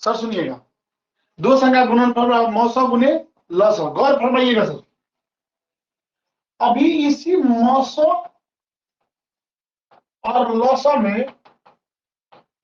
Sir सुनिएगा, दो संख्या गुणनफल मौसौ गुने लसौ, गौर फरमाइएगा सर। अभी इसी मौसौ और लसौ में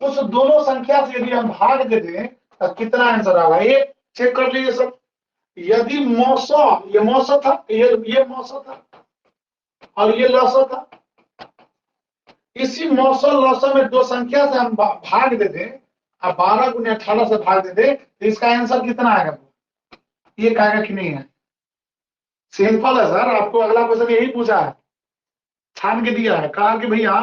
उस दोनों संख्या से यदि हम भाग दे दें तो कितना आंसर आएगा, ये चेक कर लीजिए सर। यदि मौसौ, ये मौसौ था, ये मौसौ था और ये लसौ था, इसी मौसौ लसौ में दो संख्या से हम भाग दे दें, अब 12 गुने 18 से भाग दे दें तो इसका आंसर कितना आएगा, ये कहेगा कि नहीं है। सिंपल है सर, आपको अगला क्वेश्चन यही पूछा है, छान के दिया है, कहा कि भैया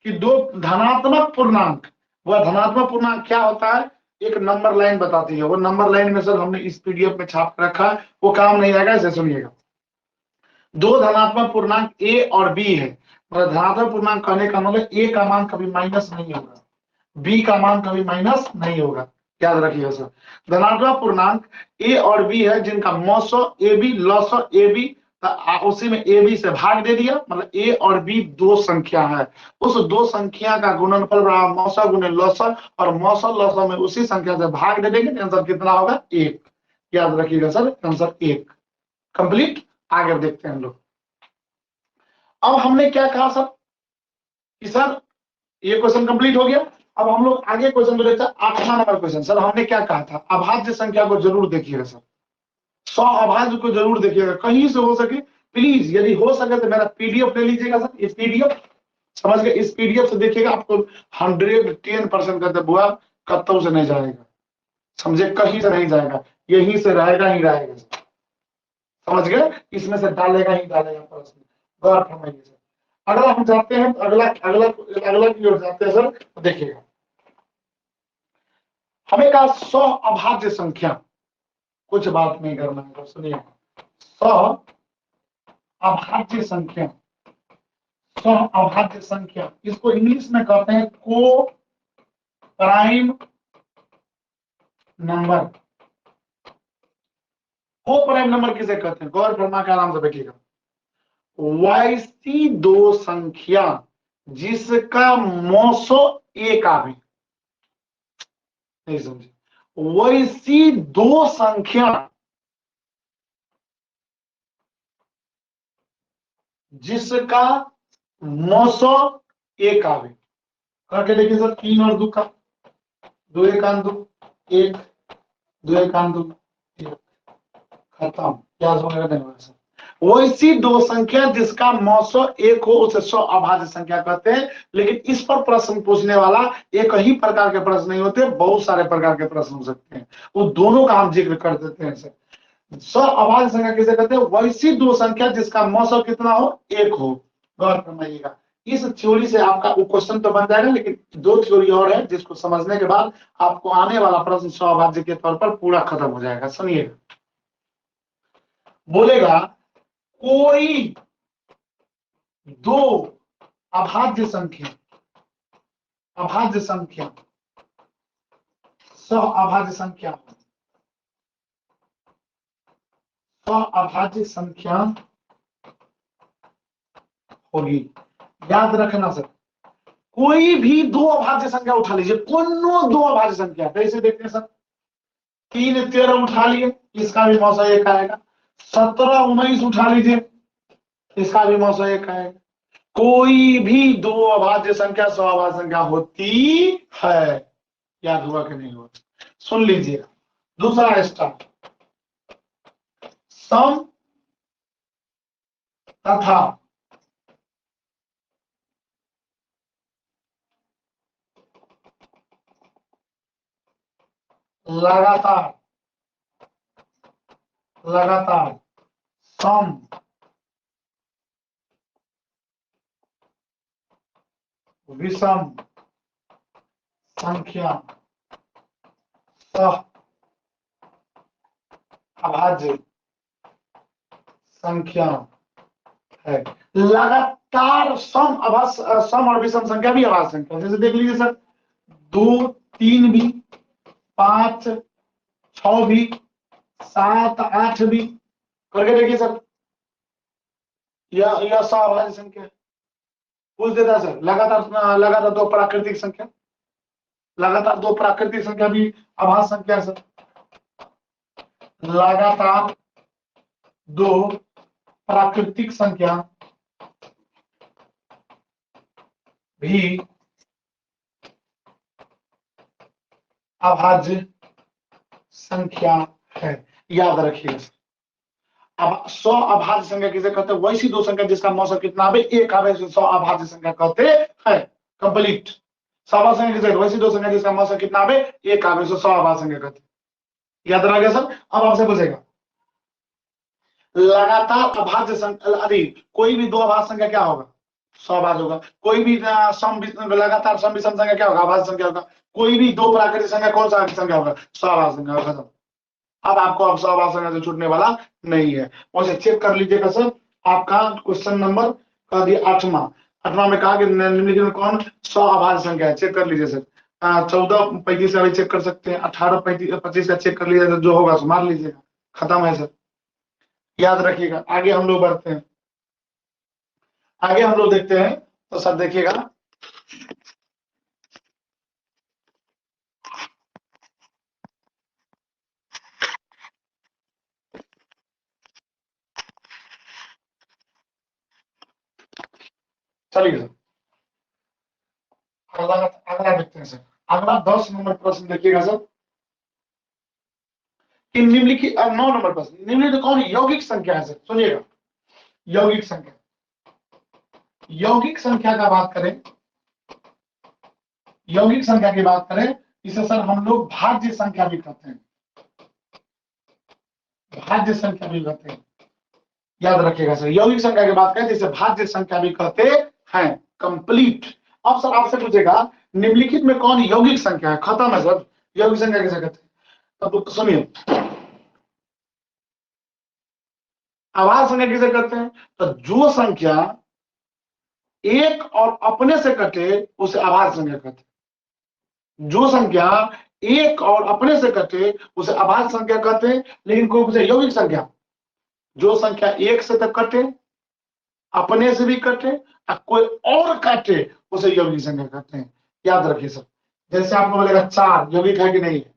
कि दो धनात्मक पूर्णांक, वह धनात्मक पूर्णांक क्या होता है, एक नंबर लाइन बताती है, वो नंबर लाइन में सर हमने इस पीडीएफ में छाप रखा है, वो काम नहीं आएगा, इसे सुनिएगा। दो धनात्मक पूर्णांक ए और बी है, मतलब धनात्मक पूर्णांक कहने का मतलब ए का मान कभी माइनस नहीं होगा, बी का मान कभी माइनस नहीं होगा, याद रखिएगा सर। धनात्मक पूर्णांक ए और बी है जिनका मौसौ ए बी लसौ ए बी, उसी में ए बी से भाग दे दिया, मतलब ए और बी दो संख्या है, उस दो संख्या का गुणनफल बराबर मौसौ गुने लसौ, और मौसौ लसौ में उसी संख्या से भाग दे देंगे, आंसर कितना होगा, 1। याद रखिएगा सर, आंसर 1 कंप्लीट। आगे देखते हैं हम लोग। अब हमने क्या कहा सर कि सर ये क्वेश्चन कंप्लीट हो गया। अब हम लोग आगे क्वेश्चन को देखते हैं, 8वां नंबर क्वेश्चन। सर हमने क्या कहा था, अभाज्य संख्या को जरूर देखिएगा सर, 100 अभाज्य को जरूर देखिएगा, कहीं से हो सके प्लीज, यदि हो सके तो मेरा पीडीएफ ले लीजिएगा सर, इस पीडीएफ समझ गए, इस पीडीएफ से देखिएगा, आपको 110% कहते बुआ कत्तों से नहीं जाएगा, समझे, कहीं से नहीं जाएगा, यहीं से रहेगा ही रहेगा, समझ गए, इसमें से डालेगा ही डालेगा प्रश्न, गौर फरमाइए सर। अगला हम जाते हैं, अगला अगला अगला की ओर जाते हैं सर, देखिएगा हमें कहा 100 अभाज्य संख्या, कुछ बात नहीं करना है, सुनिए 100 अभाज्य संख्या, 100 अभाज्य संख्या, इसको इंग्लिश में कहते हैं को प्राइम नंबर। को प्राइम नंबर किसे कहते हैं, गौर फरमा के आराम से बैठिएगा। वैसी दो संख्या जिसका मौसौ एक आवे, नहीं समझे, वैसी दो संख्या जिसका मौसौ एक आवे, करके देखिए सर, 3 और 2 का, 2 एक आन 2 1, 2 एक आन 2 1, खत्म, क्या समझ रहे हैं। वैसी दो संख्या जिसका मौसौ एक हो उसे 100 अभाज्य संख्या कहते हैं। लेकिन इस पर प्रश्न पूछने वाला एक ही प्रकार के प्रश्न नहीं होते, बहुत सारे प्रकार के प्रश्न हो सकते हैं, वो दोनों का हम जिक्र कर देते हैं सर। 100 अभाज्य संख्या किसे कहते हैं, वैसी दो संख्या जिसका मौसौ कितना हो, एक हो, गौर फरमाइएगा। इस थ्योरी से आपका वो क्वेश्चन तो बन जाएगा, लेकिन दो थ्योरी और है जिसको समझने के बाद आपको आने वाला प्रश्न 100 अभाज्य के तौर पर पूरा खत्म हो जाएगा। सुनिएगा, बोलेगा कोई दो अभाज्य संख्या, अभाज्य संख्या 100 अभाज्य संख्या, 100 अभाज्य संख्या होगी, याद रखना सर, कोई भी दो अभाज्य संख्या उठा लीजिए, कोनो दो अभाज्य संख्या, कैसे देखते हैं सर, 3 13 उठा लिए, इसका भी मौसौ एक आएगा, 17 19 उठा लीजिए, इसका भी मौसौ एक आएगा, कोई भी दो अभाज्य संख्या 100 अभाज्य संख्या होती है, याद हुआ कि नहीं हुआ, सुन लीजिए। दूसरा स्टार्ट, सम तथा लगातार, लगातार सम विषम संख्या सह अभाज्य संख्या है। लगातार सम अभाज्य, सम और विषम संख्या भी अभाज्य संख्या, जैसे देख लीजिए सर, 2 3 भी, 5 6 भी, 7 8 भी, करके देखिए सर, यह सह अभाज्य संख्या पूछ देता सर। लगातार, लगातार दो प्राकृतिक संख्या, लगातार दो प्राकृतिक संख्या भी अभाज्य संख्या है सर। लगातार दो प्राकृतिक संख्या भी अभाज्य संख्या है, याद रखिएगा। अब 100 अभाज्य संख्या किसे कहते हैं? वैसी दो संख्या जिसका मौसम कितना आवे, एक आवे, 100 अभाज्य संख्या कहते हैं। कंप्लीट। सवा संख्या किसे? वैसी दो संख्या जिसका मौसम कितना आवे, एक आवे, 100 अभाज्य संख्या कहते हैं। याद रह गया सर। अब आपसे पूछेगा लगातार अभाज्य संख्या, अरे कोई भी दो अभाज्य संख्या क्या होगा? 100 अभाज्य होगा। कोई भी लगातार सम विषम संख्या क्या होगा? अभाज्य संख्या होगा। कोई भी दो प्राकृतिक संख्या कौन सा संख्या होगा? 100 अभाज्य संख्या होगा। अब आपको अब 100 अभाज्य संख्या से छूटने वाला नहीं है। वैसे चेक कर लीजिएगा सर। आपका क्वेश्चन नंबर कह दिया 8वां में कहा कि निम्नलिखित में कौन 100 अभाज्य संख्या है? चेक कर लीजिए सर। 14 35 का भी चेक कर सकते हैं, 18 25 का चेक कर लीजिए, जो होगा सो मार लीजिएगा। खत्म है सर। याद रखिएगा। आगे हम लोग बढ़ते हैं, आगे हम लोग देखते हैं। तो सर देखिएगा, चलिए सर अगला देखते हैं सर। अगला 10 नंबर प्रश्न देखिएगा सर कि निम्नलिखित 9 नंबर प्रश्न, निम्नलिखित कौन यौगिक संख्या है सर? सुनिएगा, यौगिक संख्या, यौगिक संख्या का बात करें, यौगिक संख्या की बात करें, इसे सर हम लोग भाज्य संख्या भी कहते हैं, भाज्य संख्या भी कहते हैं। याद रखिएगा सर, यौगिक संख्या की बात करें जिसे भाज्य संख्या भी कहते हैं। कंप्लीट। अब सर आपसे पूछेगा निम्नलिखित में कौन यौगिक संख्या है? खत्म है सर। यौगिक संख्या किसे कहते हैं? अब सुनिए, अभाज्य संख्या किसे कहते हैं? तो जो संख्या एक और अपने से कटे उसे अभाज्य संख्या कहते हैं। जो संख्या एक और अपने से कटे उसे अभाज्य संख्या कहते हैं। लेकिन कोई पूछे यौगिक संख्या, जो संख्या एक से तक कटे, अपने से भी कटे और कोई और काटे, उसे यौगिक संख्या कहते हैं। याद रखिए सर। जैसे आपको बोलेगा 4 यौगिक है कि नहीं है,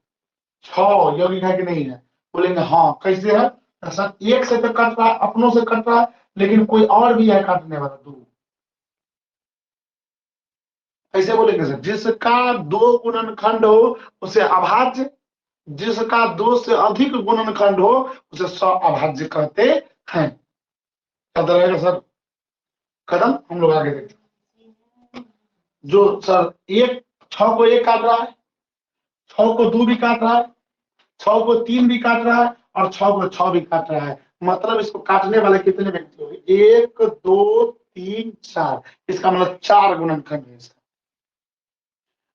6 यौगिक है कि नहीं है, बोलेंगे हाँ। कैसे है? सर एक से तो कट रहा है, अपनों से कट रहा है, लेकिन कोई और भी है काटने वाला, 2। ऐसे बोलेंगे सर, जिसका 2 गुणनखंड हो उसे अभाज्य, जिसका 2 से अधिक गुणनखंड हो उसे सअभाज्य कहते हैं। याद रहेगा सर। कदम हम लोग आगे देखते हैं। जो सर 6 को 1 काट रहा है, 6 को 2 भी काट रहा है, 6 को 3 भी काट रहा है और 6 को 6 भी काट रहा है। मतलब इसको काटने वाले कितने व्यक्ति होंगे? 1 2 3 4। इसका मतलब 4 गुणनखंड है इसका।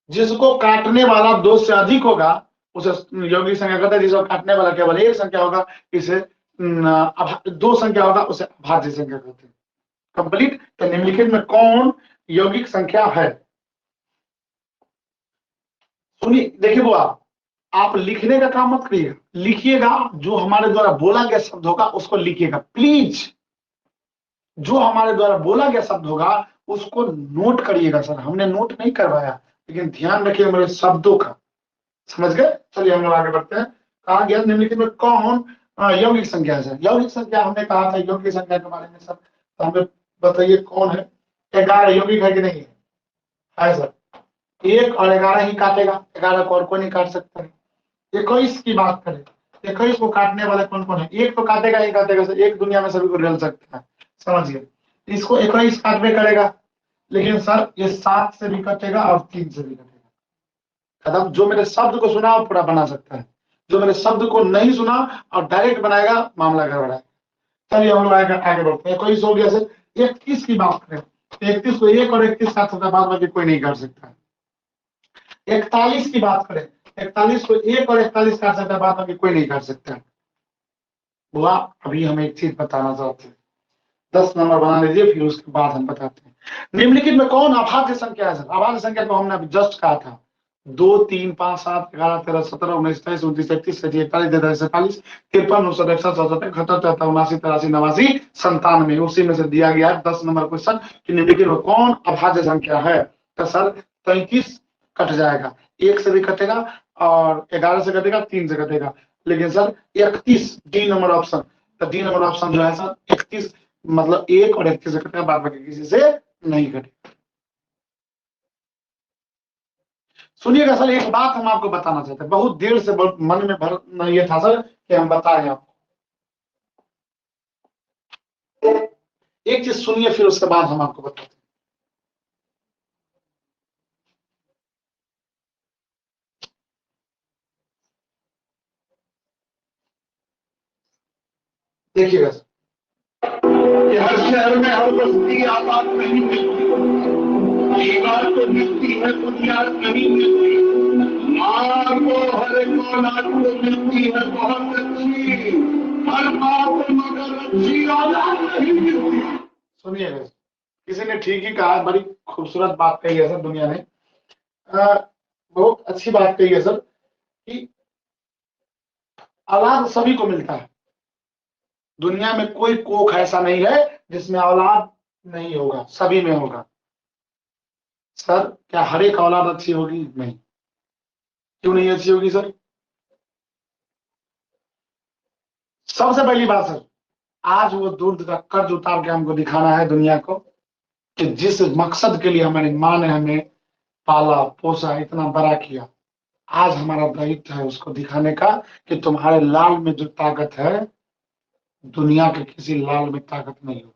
जिसको काटने वाला 2 से अधिक होगा उसे यौगिक संख्या कहते हैं। जिसको काटने वाला केवल एक संख्या होगा इसे 2 संख्या होगा उसे अभाज्य संख्या कहते हैं। कंप्लीट। तो निम्नलिखित में कौन यौगिक संख्या है? सुनिए, देखिए वो आप लिखने का काम मत करिएगा, लिखिएगा। जो हमारे द्वारा बोला गया शब्द होगा उसको लिखिएगा प्लीज। जो हमारे द्वारा बोला गया शब्द होगा उसको नोट करिएगा। सर हमने नोट नहीं करवाया, लेकिन ध्यान रखिए मेरे शब्दों का। समझ गए? चलिए हम लोग आगे बढ़ते हैं। कहा गया निम्नलिखित में कौन यौगिक संख्या है? यौगिक संख्या हमने कहा था यौगिक संख्या के बारे में सर, तो हमें बताइए कौन है? 11 यौगिक है कि नहीं है सर? 1 और 11 ही काटेगा, 11 को और कोई नहीं काट सकता है। 21 की बात करें, 21 को काटने वाले कौन कौन है? 1 तो काटेगा ही काटेगा सर, एक दुनिया में सभी को रेल सकता है। समझिए, इसको 21 काटने करेगा, लेकिन सर ये 7 से भी कटेगा और 3 से भी कटेगा। खत्म। जो मेरे शब्द को सुना वो पूरा बना सकता है, जो मेरे शब्द को नहीं सुना और डायरेक्ट बनाएगा मामला गड़बड़ा है। चलिए हम लोग आगे बढ़ते हैं। 21 हो गया सर। 31 की बात करें, 31 को 1 और 31 काट सकता है, बाद बाकी कोई नहीं काट सकता है। 41 की बात करें, 41 को 1 और 41 काट सकता है, बाद बाकी कोई नहीं काट सकता है। बुआ अभी हम एक चीज बताना चाहते हैं, 10 नंबर बना लीजिए, फिर उसके बाद हम बताते हैं। निम्नलिखित में कौन अभाज्य संख्या है? अभाज्य संख्या को हमने अभी जस्ट कहा था। 2 3 5 7 11 13 17 19 28 29 31 32 33 44 53 59 61 67 71 73 79 83 89 97। उसी में से दिया गया है 10 नंबर क्वेश्चन कि निम्नलिखित में कौन अभाज्य संख्या है? तो सर 33 कट जाएगा, 1 से भी कटेगा और 11 से कटेगा, 3 से कटेगा। लेकिन सर 31 डी नंबर ऑप्शन, तो डी नंबर ऑप्शन जो है सर 31 मतलब 1 और 31 से कटेगा, बाद बाकी किसी से नहीं कटेगा। सुनिएगा सर, एक बात हम आपको बताना चाहते हैं, बहुत देर से मन में भर ये था सर कि हम बताएं आपको। एक चीज सुनिए, फिर उसके बाद हम आपको बताते हैं। देखिएगा सर, हर शहर में हर बस्ती आबाद नहीं मिलती, दीवार तो मिलती है, बुनियाद नहीं मिलती। माँ को हर एक औलाद को मिलती है बहुत अच्छी, हर माँ को मगर अच्छी औलाद नहीं मिलती। सुनिएगा, किसी ने ठीक ही कहा, बड़ी खूबसूरत बात कही है सर दुनिया ने, बहुत अच्छी बात कही है सर कि औलाद सभी को मिलता है। दुनिया में कोई कोख ऐसा नहीं है जिसमें औलाद नहीं होगा, सभी में होगा। सर क्या हर एक औलाद अच्छी होगी? नहीं। क्यों नहीं अच्छी होगी सर? सबसे पहली बात सर, आज वो दूर का कर्ज उतार के हमको दिखाना है दुनिया को कि जिस मकसद के लिए हमारी माँ ने हमें पाला पोसा, इतना बड़ा किया, आज हमारा दायित्व है उसको दिखाने का कि तुम्हारे लाल में जो ताकत है, दुनिया के किसी लाल में ताकत नहीं होगी।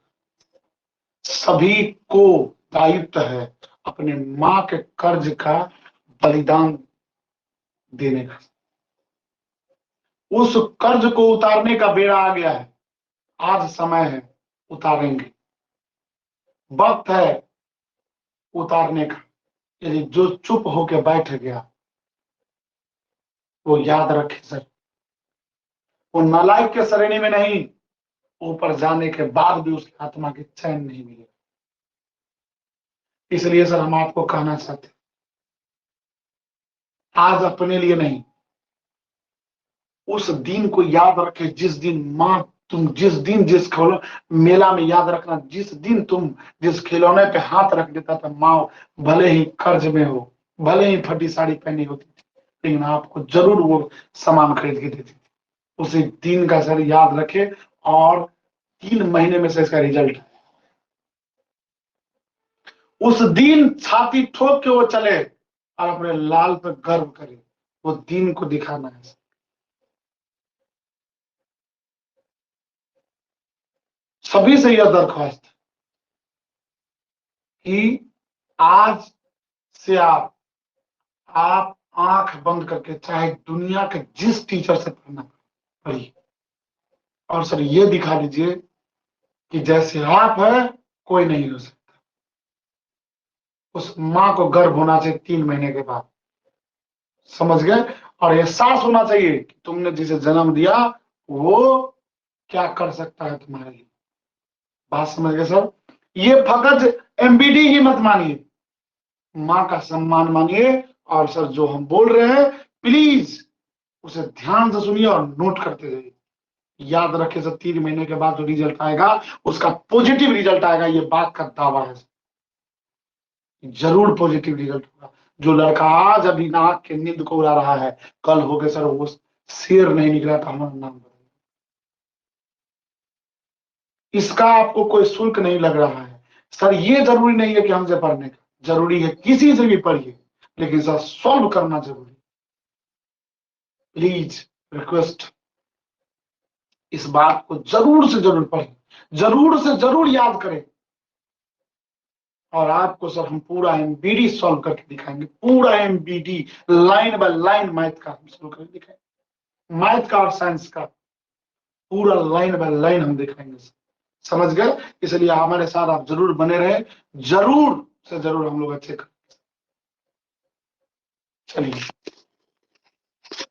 सभी को दायित्व है अपने माँ के कर्ज का बलिदान देने का। उस कर्ज को उतारने का बेड़ा आ गया है, आज समय है, उतारेंगे, वक्त है उतारने का। यदि जो चुप होके बैठ गया वो याद रखे सर, वो नालायक के श्रेणी में नहीं, ऊपर जाने के बाद भी उसकी आत्मा की चैन नहीं मिलेगा। इसलिए सर हम आपको कहना चाहते हैं, आज अपने लिए नहीं, उस दिन को याद रखे जिस दिन माँ, तुम जिस दिन जिस मेला में याद रखना, जिस दिन तुम जिस खिलौने पे हाथ रख देता था, माँ भले ही कर्ज में हो, भले ही फटी साड़ी पहनी होती थी, लेकिन आपको जरूर वो सामान खरीद के देती थी। उसी दिन का सर याद रखे और 3 महीने में से इसका रिजल्ट, उस दिन छाती ठोक के वो चले और अपने लाल पर गर्व करे, वो दिन को दिखाना है। सभी से यह दरख्वास्त कि आज से आप आंख बंद करके चाहे दुनिया के जिस टीचर से पढ़ना पढ़िए, और सर ये दिखा दीजिए कि जैसे आप है कोई नहीं हो सकता। उस माँ को गर्व होना चाहिए 3 महीने के बाद, समझ गए? और एहसास होना चाहिए कि तुमने जिसे जन्म दिया वो क्या कर सकता है तुम्हारे लिए। बात समझ गए सर? ये फकत एमबीडी ही मत मानिए, माँ का सम्मान मानिए। और सर जो हम बोल रहे हैं प्लीज उसे ध्यान से सुनिए और नोट करते जाइए। याद रखे सर, 3 महीने के बाद जो रिजल्ट आएगा उसका पॉजिटिव रिजल्ट आएगा, ये बात का दावा है, जरूर पॉजिटिव रिजल्ट होगा। जो लड़का आज अभी नाक के नींद को उड़ा रहा है, कल हो गए सर वो शेर नहीं निकला था हमारा नाम। इसका आपको कोई शुल्क नहीं लग रहा है सर। ये जरूरी नहीं है कि हमसे पढ़ने का, जरूरी है किसी से भी पढ़िए, लेकिन सर सॉल्व करना जरूरी। प्लीज रिक्वेस्ट, इस बात को जरूर से जरूर पढ़ें, जरूर से जरूर याद करें। और आपको सर हम पूरा एमबीडी सॉल्व करके दिखाएंगे, पूरा MBD line by line math का हम सॉल्व करके दिखाएंगे, मैथ का और साइंस का पूरा लाइन बाय लाइन हम दिखाएंगे। समझ गए? इसलिए हमारे साथ आप जरूर बने रहे, जरूर से जरूर हम लोग अच्छे कर। चलिए।